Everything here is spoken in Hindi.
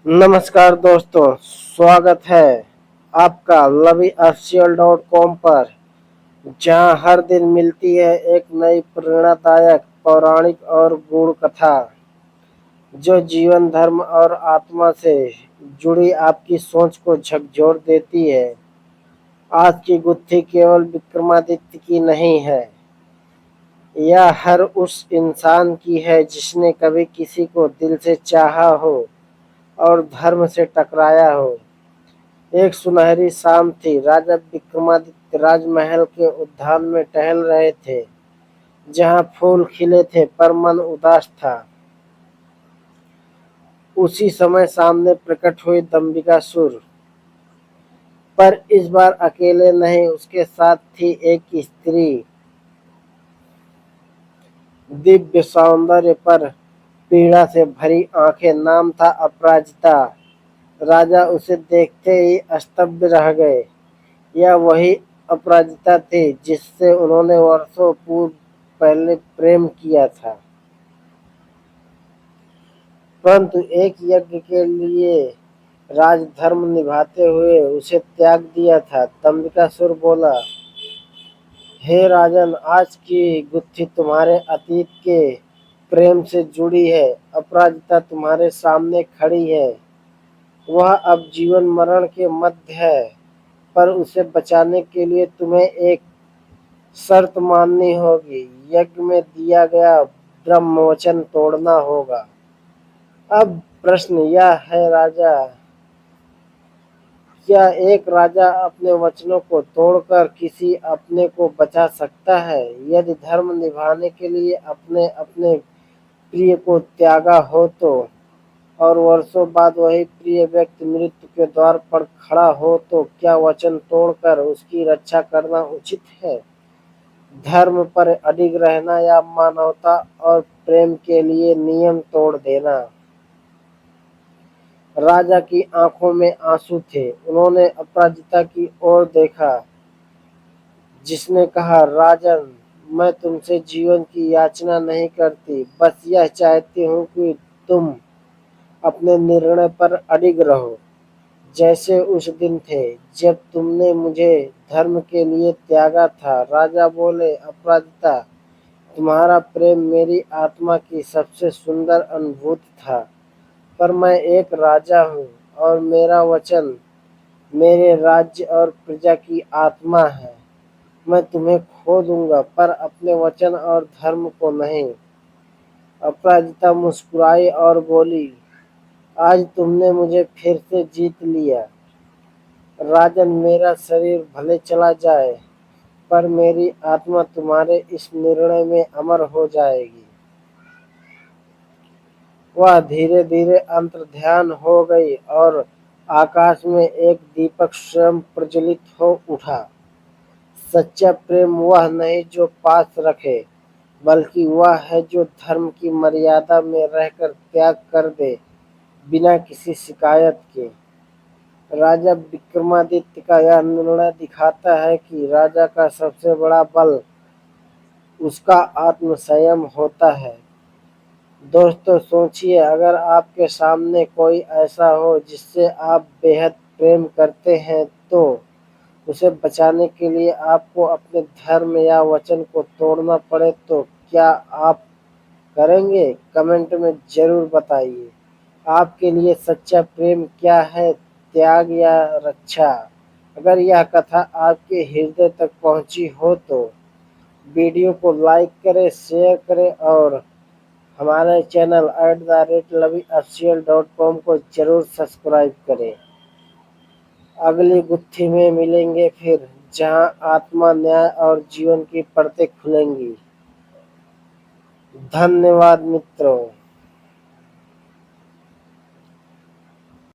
नमस्कार दोस्तों, स्वागत है आपका लवीofficial.com पर, जहां हर दिन मिलती है एक नई प्रेरणादायक पौराणिक और गूढ़ कथा, जो जीवन, धर्म और आत्मा से जुड़ी आपकी सोच को झकझोर देती है। आज की गुत्थी केवल विक्रमादित्य की नहीं है, यह हर उस इंसान की है जिसने कभी किसी को दिल से चाहा हो और धर्म से टकराया हो। एक सुनहरी शाम थी। राजा विक्रमादित्य राजमहल के उद्यान में टहल रहे थे, जहां फूल खिले थे पर मन उदास था। उसी समय सामने प्रकट हुई दंबिकासुर, पर इस बार अकेले नहीं, उसके साथ थी एक स्त्री, दिव्य सौंदर्य पर पीड़ा से भरी आंखें। नाम था अपराजिता। राजा उसे देखते ही स्तब्ध रह गए। यह वही अपराजिता थी जिससे उन्होंने वर्षों पूर्व पहले प्रेम किया था, परंतु एक यज्ञ के लिए राजधर्म निभाते हुए उसे त्याग दिया था। दंबिकासुर बोला, हे राजन, आज की गुत्थी तुम्हारे अतीत के प्रेम से जुड़ी है। अपराजिता तुम्हारे सामने खड़ी है। वह अब जीवन मरण के मध्य है, पर उसे बचाने के लिए तुम्हें एक शर्त माननी होगी। यज्ञ में दिया गया ब्रह्मवचन तोड़ना होगा। अब प्रश्न यह है, राजा, क्या एक राजा अपने वचनों को तोड़कर किसी अपने को बचा सकता है? यदि धर्म निभाने के लिए अपने अपने प्रिय को त्यागा हो तो, और वर्षों बाद वही प्रिय व्यक्ति मृत्यु के द्वार पर खड़ा हो तो क्या वचन तोड़कर उसकी रक्षा करना उचित है? धर्म पर अडिग रहना या मानवता और प्रेम के लिए नियम तोड़ देना? राजा की आंखों में आंसू थे। उन्होंने अपराजिता की ओर देखा, जिसने कहा, राजन, मैं तुमसे जीवन की याचना नहीं करती, बस यह चाहती हूँ कि तुम अपने निर्णय पर अडिग रहो, जैसे उस दिन थे जब तुमने मुझे धर्म के लिए त्यागा था। राजा बोले, अपराजिता, तुम्हारा प्रेम मेरी आत्मा की सबसे सुंदर अनुभूति था, पर मैं एक राजा हूँ और मेरा वचन मेरे राज्य और प्रजा की आत्मा है। मैं तुम्हें खो दूंगा, पर अपने वचन और धर्म को नहीं। अपराजिता मुस्कुराई और बोली, आज तुमने मुझे फिर से जीत लिया। राजन, मेरा शरीर भले चला जाए, पर मेरी आत्मा तुम्हारे इस निर्णय में अमर हो जाएगी। वह धीरे धीरे अंतर्ध्यान हो गई और आकाश में एक दीपक स्वयं प्रज्वलित हो उठा। सच्चा प्रेम वह नहीं जो पास रखे, बल्कि वह है जो धर्म की मर्यादा में रहकर त्याग कर दे, बिना किसी शिकायत के। राजा विक्रमादित्य का यह निर्णय दिखाता है कि राजा का सबसे बड़ा बल उसका आत्मसंयम होता है। दोस्तों, सोचिए, अगर आपके सामने कोई ऐसा हो जिससे आप बेहद प्रेम करते हैं, तो उसे बचाने के लिए आपको अपने धर्म या वचन को तोड़ना पड़े तो क्या आप करेंगे? कमेंट में जरूर बताइए। आपके लिए सच्चा प्रेम क्या है, त्याग या रक्षा? अगर यह कथा आपके हृदय तक पहुंची हो तो वीडियो को लाइक करें, शेयर करें और हमारे चैनल @lovyofficial.com को जरूर सब्सक्राइब करें। अगली गुत्थी में मिलेंगे फिर, जहां आत्मा, न्याय और जीवन की परतें खुलेंगी। धन्यवाद मित्रों।